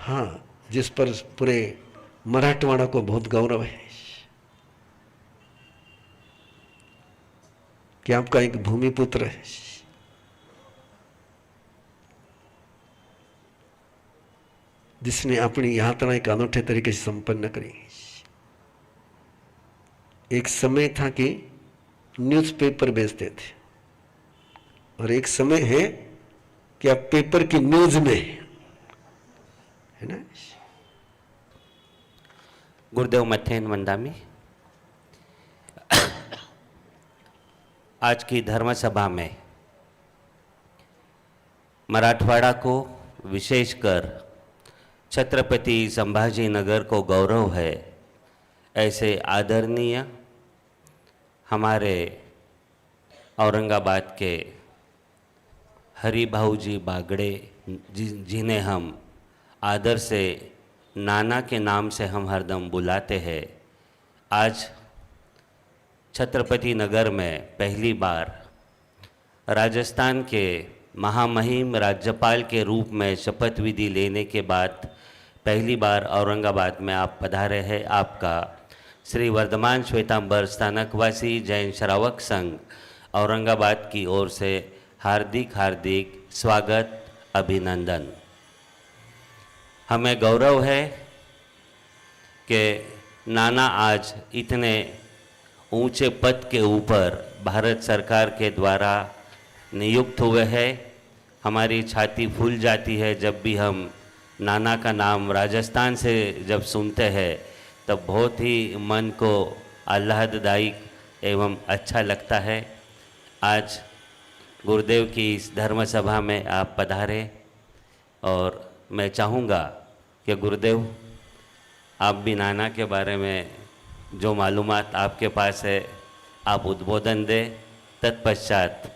हाँ, जिस पर पूरे मराठवाड़ा को बहुत गौरव है कि आपका एक भूमिपुत्र है, जिसने अपनी यात्रा एक अनूठे तरीके से संपन्न करी। एक समय था कि न्यूज़पेपर बेचते थे और एक समय है कि आप पेपर की न्यूज में है ना। गुरुदेव मथेन मंडामी, आज की धर्म सभा में मराठवाड़ा को, विशेषकर छत्रपति संभाजी नगर को गौरव है, ऐसे आदरणीय हमारे औरंगाबाद के हरिभाऊ जी बागड़े, जिन्हें हम आदर से नाना के नाम से हम हरदम बुलाते हैं, आज छत्रपति नगर में पहली बार राजस्थान के महामहिम राज्यपाल के रूप में शपथ विधि लेने के बाद पहली बार औरंगाबाद में आप पधारे हैं। आपका श्री वर्धमान श्वेतांबर स्थानकवासी जैन श्रावक संघ औरंगाबाद की ओर से हार्दिक हार्दिक स्वागत, अभिनंदन। हमें गौरव है कि नाना आज इतने ऊंचे पद के ऊपर भारत सरकार के द्वारा नियुक्त हुए हैं। हमारी छाती फूल जाती है जब भी हम नाना का नाम राजस्थान से जब सुनते हैं, तब बहुत ही मन को आह्लाददायक एवं अच्छा लगता है। आज गुरुदेव की इस धर्म सभा में आप पधारे और मैं चाहूँगा कि गुरुदेव आप भी नाना के बारे में जो मालूमात आपके पास है आप उद्बोधन दें। तत्पश्चात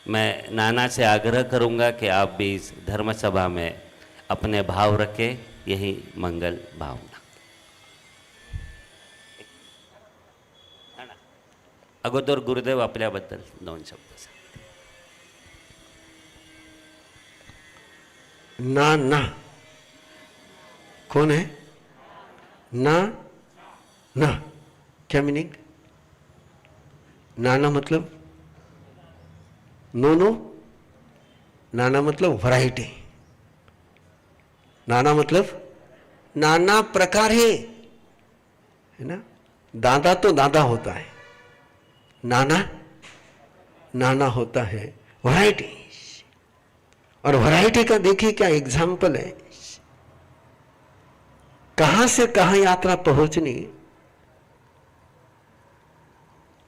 मैं नाना से आग्रह करूँगा कि आप भी इस धर्म सभा में अपने भाव रखें, यही मंगल भावना। अगोदर गुरुदेव आपल्याबद्दल 2 शब्द सांगते। ना कौन है? ना क्या मीनिंग? नाना मतलब नो, नाना मतलब वैरायटी, नाना मतलब नाना प्रकार है ना। दादा तो दादा होता है, नाना होता है वैरायटी। और वैरायटी का देखिए क्या एग्जाम्पल है, कहां से कहां यात्रा पहुंचनी,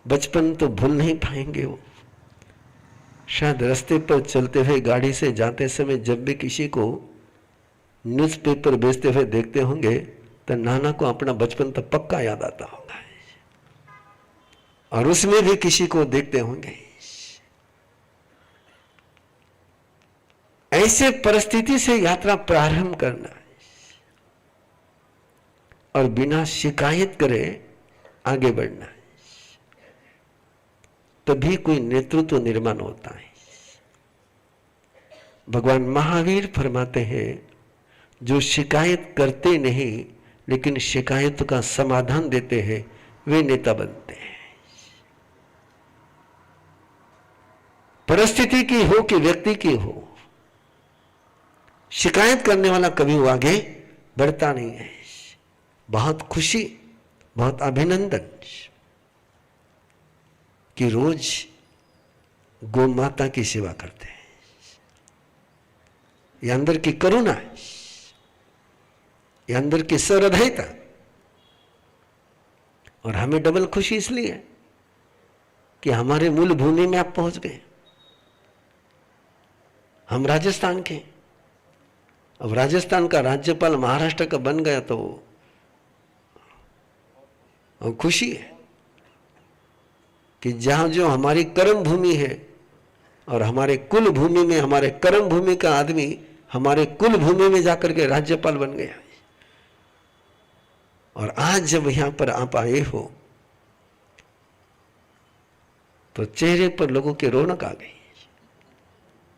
बचपन तो भूल नहीं पाएंगे वो। शायद रास्ते पर चलते हुए, गाड़ी से जाते समय जब भी किसी को न्यूज़पेपर बेचते हुए देखते होंगे तो नाना को अपना बचपन तो पक्का याद आता होगा, और उसमें भी किसी को देखते होंगे। ऐसे परिस्थिति से यात्रा प्रारंभ करना और बिना शिकायत करे आगे बढ़ना, तभी कोई नेतृत्व निर्माण होता है। भगवान महावीर फरमाते हैं, जो शिकायत करते नहीं लेकिन शिकायत का समाधान देते हैं, वे नेता बनते हैं। परिस्थिति की हो कि व्यक्ति की हो, शिकायत करने वाला कभी वो आगे बढ़ता नहीं है। बहुत खुशी, बहुत अभिनंदन कि रोज गौ माता की सेवा करते हैं। ये अंदर की करुणा है, ये अंदर की सहृदयता। और हमें डबल खुशी इसलिए कि हमारे मूल भूमि में आप पहुंच गए। हम राजस्थान के, अब राजस्थान का राज्यपाल महाराष्ट्र का बन गया तो खुशी है कि जहां जो हमारी कर्म भूमि है और हमारे कुल भूमि में हमारे कर्म भूमि का आदमी हमारे कुल भूमि में जाकर के राज्यपाल बन गया। और आज जब यहां पर आप आए हो तो चेहरे पर लोगों की रौनक आ गई।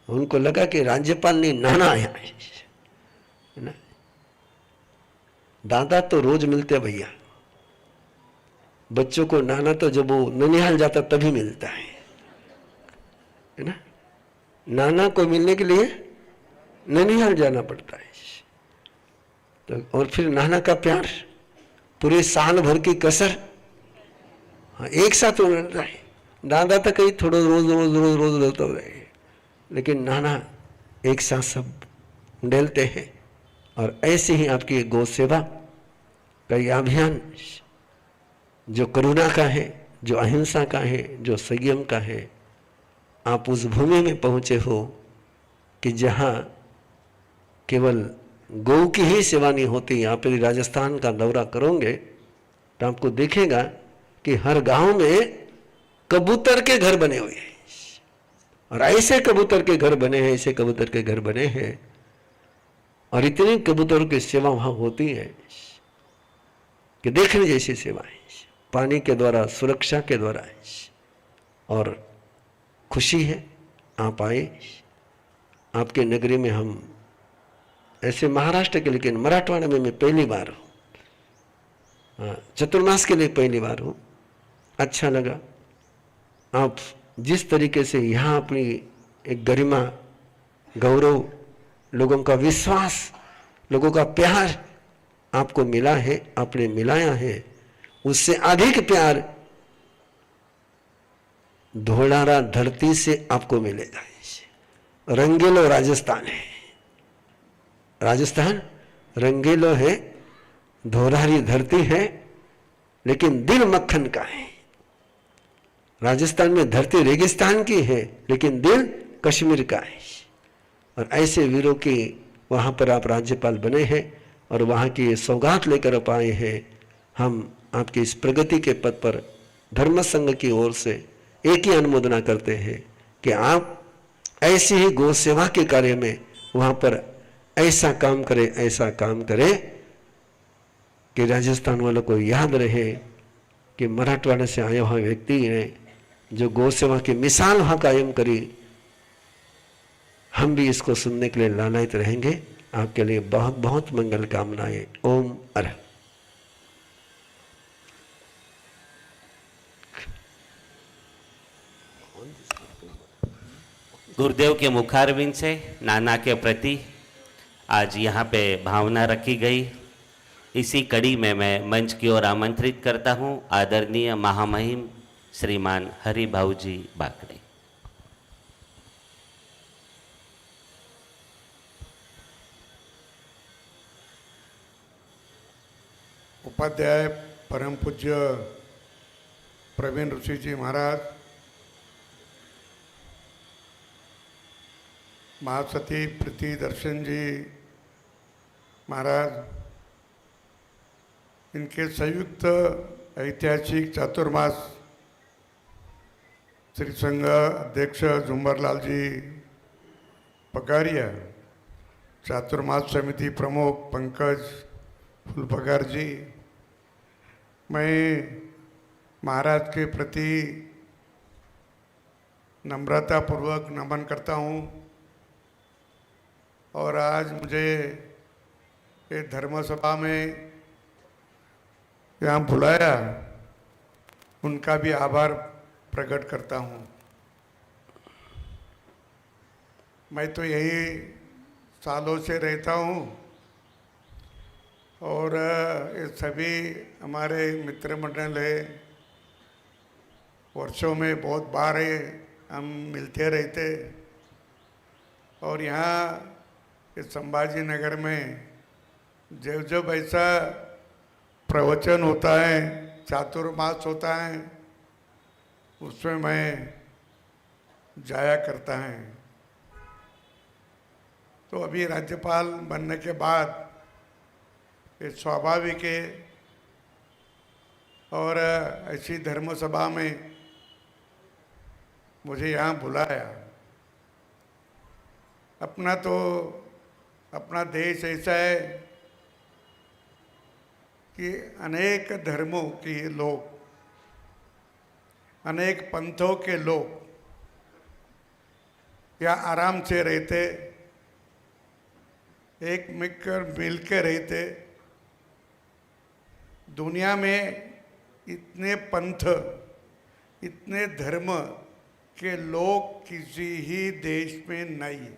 उनको लगा कि राज्यपाल नहीं, नाना आया है ना। दादा तो रोज मिलते भैया, बच्चों को नाना तो जब वो ननिहाल जाता तभी मिलता है ना। नाना को मिलने के लिए ननिहाल जाना पड़ता है। तो और फिर नाना का प्यार, पूरे साल भर की कसर, हाँ, एक साथ मिलता है। दादा तो कहीं थोड़ा रोज रोज रोज रोज रहता रहे, लेकिन नाना एक साथ सब डेलते हैं। और ऐसे ही आपकी गौ सेवा का ये अभियान जो करुणा का है, जो अहिंसा का है, जो संयम का है, आप उस भूमि में पहुंचे हो कि जहां केवल गौ की ही सेवा नहीं होती। आप यदि राजस्थान का दौरा करोगे तो आपको दिखेगा कि हर गांव में कबूतर के घर बने हुए हैं, और ऐसे कबूतर के घर बने हैं, ऐसे कबूतर के घर बने हैं, और इतनी कबूतरों की सेवा वहां होती है कि देखने जैसी सेवा है। पानी के द्वारा, सुरक्षा के द्वारा है। और खुशी है आप आए। आपके नगरी में हम ऐसे महाराष्ट्र के, लेकिन मराठवाड़ा में मैं पहली बार हूँ, चतुर्मास के लिए पहली बार हूँ। अच्छा लगा। आप जिस तरीके से यहाँ अपनी एक गरिमा, गौरव, लोगों का विश्वास, लोगों का प्यार आपको मिला है, आपने मिलाया है, उससे अधिक प्यार धोलारा धरती से आपको मिलेगा। रंगीलो राजस्थान है, राजस्थान रंगीलो है, धोलारी धरती है, लेकिन दिल मक्खन का है। राजस्थान में धरती रेगिस्तान की है, लेकिन दिल कश्मीर का है। और ऐसे वीरों की वहाँ पर आप राज्यपाल बने हैं और वहाँ की ये सौगात लेकर आप आए हैं। हम आपकी इस प्रगति के पथ पर धर्म संघ की ओर से एक ही अनुमोदना करते हैं कि आप ऐसी ही गौ सेवा के कार्य में वहाँ पर ऐसा काम करें, ऐसा काम करें कि राजस्थान वालों को याद रहे कि मराठवाड़ा से आया हुआ व्यक्ति ने जो गौ सेवा की मिसाल वहाँ कायम करी। हम भी इसको सुनने के लिए लालायित रहेंगे। आपके लिए बहुत बहुत मंगल कामनाएं। ओम अरहत। गुरुदेव के मुखारविंद से नाना के प्रति आज यहाँ पे भावना रखी गई। इसी कड़ी में मैं मंच की ओर आमंत्रित करता हूँ आदरणीय महामहिम श्रीमान हरिभाऊ जी बाकड़े। उपाध्याय परम पूज्य प्रवीण ऋषि जी महाराज, महासती प्रीति दर्शन जी महाराज, इनके संयुक्त ऐतिहासिक चातुर्मास श्री संघ अध्यक्ष झुंबरलाल जी पगारिया, चातुर्मास समिति प्रमुख पंकज फुलपगार जी, मैं महाराज के प्रति नम्रतापूर्वक नमन करता हूँ। और आज मुझे ये धर्म सभा में यहाँ बुलाया, उनका भी आभार प्रकट करता हूँ। मैं तो यही सालों से रहता हूँ और ये सभी हमारे मित्र मंडल है, वर्षों में बहुत बार हम मिलते रहते। और यहाँ इस संभाजी नगर में जब जब ऐसा प्रवचन होता है, चातुर्मास होता है, उसमें मैं जाया करता है। तो अभी राज्यपाल बनने के बाद ये स्वाभाविक है और ऐसी धर्म सभा में मुझे यहाँ बुलाया। अपना देश ऐसा है कि अनेक धर्मों के लोग, अनेक पंथों के लोग यहाँ आराम से रहते, एक मिलकर रहते दुनिया में इतने पंथ, इतने धर्म के लोग किसी ही देश में नहीं।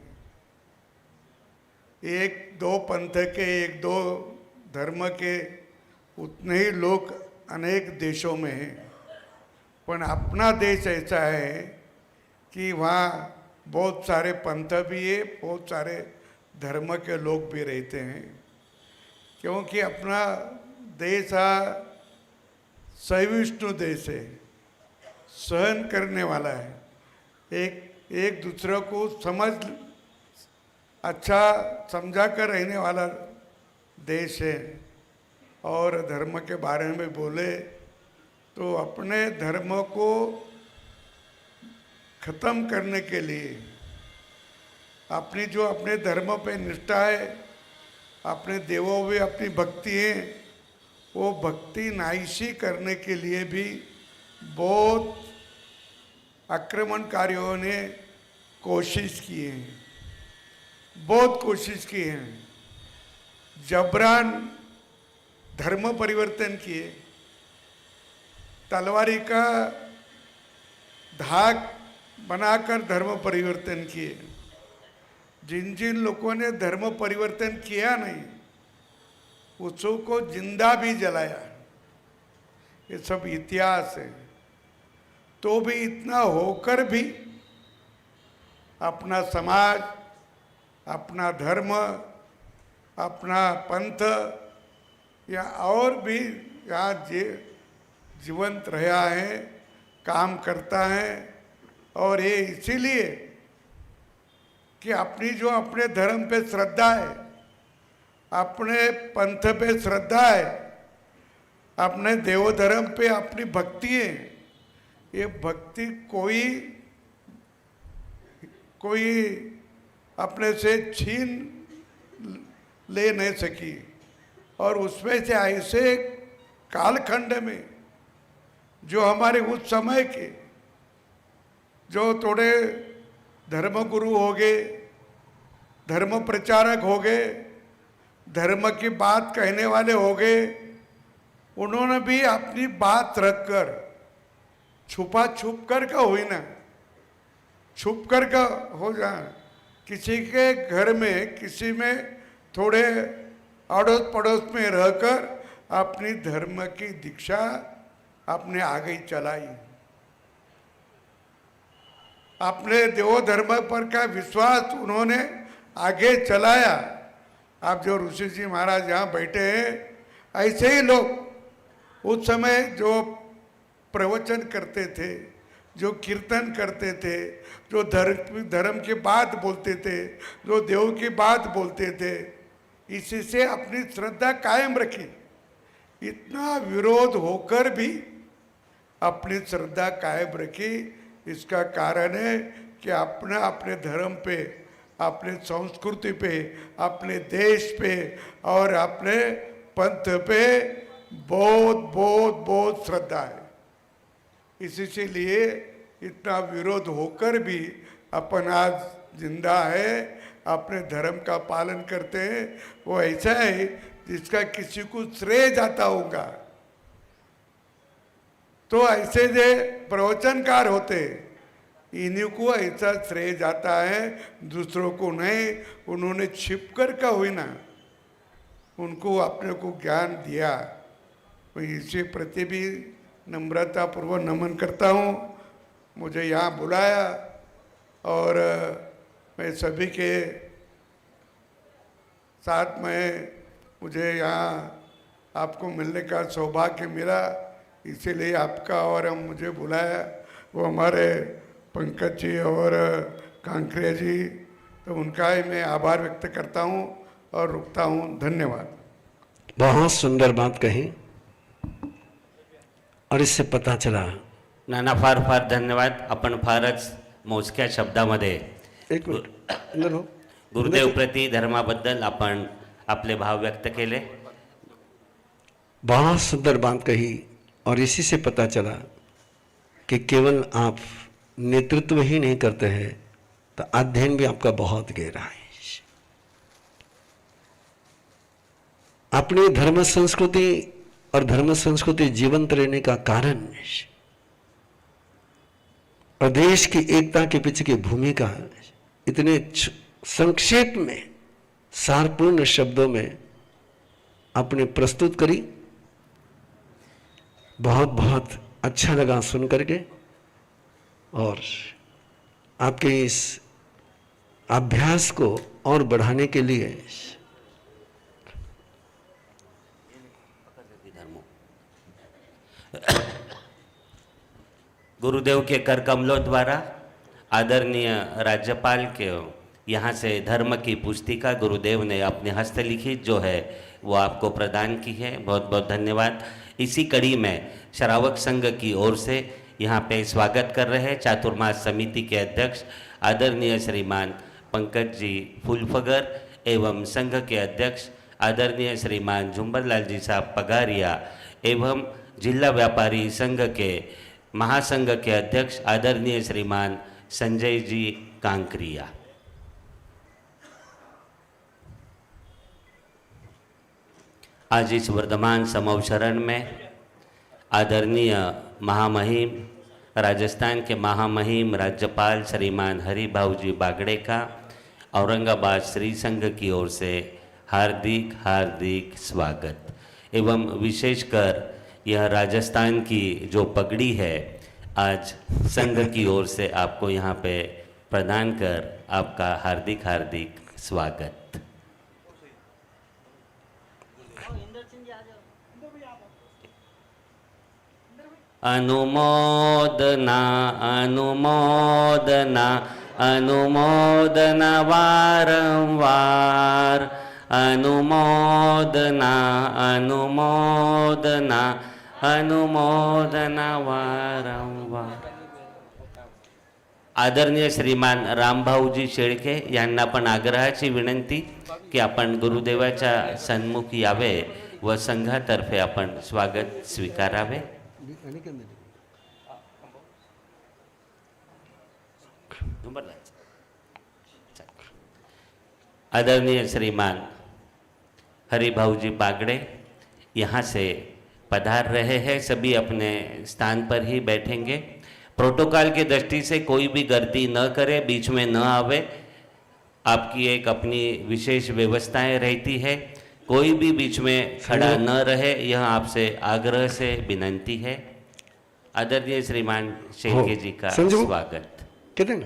एक दो पंथ के, एक दो धर्म के उतने ही लोग अनेक देशों में हैं। पर अपना देश ऐसा है कि वहाँ बहुत सारे पंथ भी है, बहुत सारे धर्म के लोग भी रहते हैं, क्योंकि अपना देश सहिष्णु देश है, सहन करने वाला है, एक दूसरे को अच्छा समझा कर रहने वाला देश है। और धर्म के बारे में बोले तो अपने धर्म को खत्म करने के लिए, अपने धर्म पे निष्ठा है, अपने देवों में अपनी भक्ति है, वो भक्ति नाईशी करने के लिए भी बहुत आक्रमणकारियों ने कोशिश की है, बहुत कोशिश की है। जबरान धर्म परिवर्तन किए, तलवारी का धाक बनाकर धर्म परिवर्तन किए। जिन जिन लोगों ने धर्म परिवर्तन किया नहीं, उसको जिंदा भी जलाया। ये सब इतिहास है। तो भी इतना होकर भी अपना समाज, अपना धर्म, अपना पंथ या और भी यहाँ जीवंत रहा है, काम करता है। और ये इसीलिए कि अपने धर्म पे श्रद्धा है, अपने पंथ पे श्रद्धा है, अपने देव धर्म पे अपनी भक्ति है। ये भक्ति कोई अपने से छीन ले नहीं सकी। और उसमें से ऐसे कालखंड में जो हमारे उस समय के जो थोड़े धर्मगुरु हो गए, धर्म प्रचारक हो गए, धर्म की बात कहने वाले हो गए, उन्होंने भी अपनी बात रखकर छुप कर का हुई ना, छुप कर का हो जाए। किसी के घर में, किसी में थोड़े अड़ोस पड़ोस में रहकर अपनी धर्म की दीक्षा अपने आगे चलाई। अपने देव धर्म पर का विश्वास उन्होंने आगे चलाया। आप जो ऋषि जी महाराज यहाँ बैठे हैं, ऐसे ही लोग उस समय जो प्रवचन करते थे, जो कीर्तन करते थे, जो धर्म की बात बोलते थे, जो देव की बात बोलते थे, इसी से अपनी श्रद्धा कायम रखी। इतना विरोध होकर भी अपनी श्रद्धा कायम रखी। इसका कारण है कि अपने धर्म पे, अपने संस्कृति पे, अपने देश पे और अपने पंथ पे बहुत बहुत बहुत श्रद्धा है। इसीलिए इतना विरोध होकर भी अपन आज जिंदा है, अपने धर्म का पालन करते हैं। वो ऐसा है जिसका किसी को श्रेय जाता होगा। तो ऐसे जो प्रवचनकार होते, इन्हीं को ऐसा श्रेय जाता है, दूसरों को नहीं। उन्होंने छिप कर का हुई ना, उनको अपने को ज्ञान दिया। मैं इसी प्रति भी नम्रतापूर्वक नमन करता हूँ। मुझे यहाँ बुलाया और मैं सभी के साथ में मुझे यहाँ आपको मिलने का सौभाग्य मिला, इसीलिए आपका और हम मुझे बुलाया। वो हमारे पंकज जी और कांकरिया जी, तो उनका ही मैं आभार व्यक्त करता हूँ और रुकता हूँ। धन्यवाद। बहुत सुंदर बात कही और इससे पता चला। नाना फार फार धन्यवाद. आपण फारच मोजक्या शब्दामध्ये एक मिनिट अंदर हो. गुरुदेव प्रति धर्माबद्दल आपण आपले भाव व्यक्त केले. बहुत सुंदर बात कही और इसी से पता चला कि केवल आप नेतृत्व ही नहीं करते हैं तो अध्ययन भी आपका बहुत गहरा है. अपनी धर्म संस्कृति और धर्म संस्कृति जीवंत रहने का कारण और देश की एकता के पीछे की भूमिका इतने संक्षेप में सारपूर्ण शब्दों में आपने प्रस्तुत करी। बहुत बहुत अच्छा लगा सुन करके, और आपके इस अभ्यास को और बढ़ाने के लिए गुरुदेव के कर कमलों द्वारा आदरणीय राज्यपाल के यहाँ से धर्म की पुस्तिका गुरुदेव ने अपने हस्तलिखित जो है वो आपको प्रदान की है। बहुत बहुत धन्यवाद। इसी कड़ी में श्रावक संघ की ओर से यहाँ पे स्वागत कर रहे हैं चातुर्मास समिति के अध्यक्ष आदरणीय श्रीमान पंकज जी फूलफगर एवं संघ के अध्यक्ष आदरणीय श्रीमान झुंबरलाल जी साहब पगारिया एवं जिला व्यापारी संघ के महासंघ के अध्यक्ष आदरणीय श्रीमान संजय जी कांकरिया। आज इस वर्धमान समवसरण में आदरणीय महामहिम राजस्थान के महामहिम राज्यपाल श्रीमान हरिभाऊ जी बागड़े का औरंगाबाद श्री संघ की ओर से हार्दिक हार्दिक स्वागत एवं विशेषकर यह राजस्थान की जो पगड़ी है आज संघ की ओर से आपको यहाँ पे प्रदान कर आपका हार्दिक हार्दिक स्वागत। अनुमोदना अनुमोदना अनुमोदना वारंवार अनुमोदना अनुमोदना अनुमोदना वारंवार। आदरणीय श्रीमान रामभाऊजी शेळके यांना पण आग्रहाची विनंती की आपण गुरुदेवाच्या सन्मुखी यावे व संघातर्फे आपण स्वागत स्वीकारावे। आदरणीय श्रीमान हरिभाऊजी बागड़े यहाँ से पधार रहे हैं। सभी अपने स्थान पर ही बैठेंगे। प्रोटोकॉल की दृष्टि से कोई भी गर्दी न करे, बीच में न आवे। आपकी एक अपनी विशेष व्यवस्थाएं रहती है, कोई भी बीच में खड़ा न रहे, यह आपसे आग्रह से विनंती है। आदरणीय श्रीमान शेळके जी का स्वागत। कितने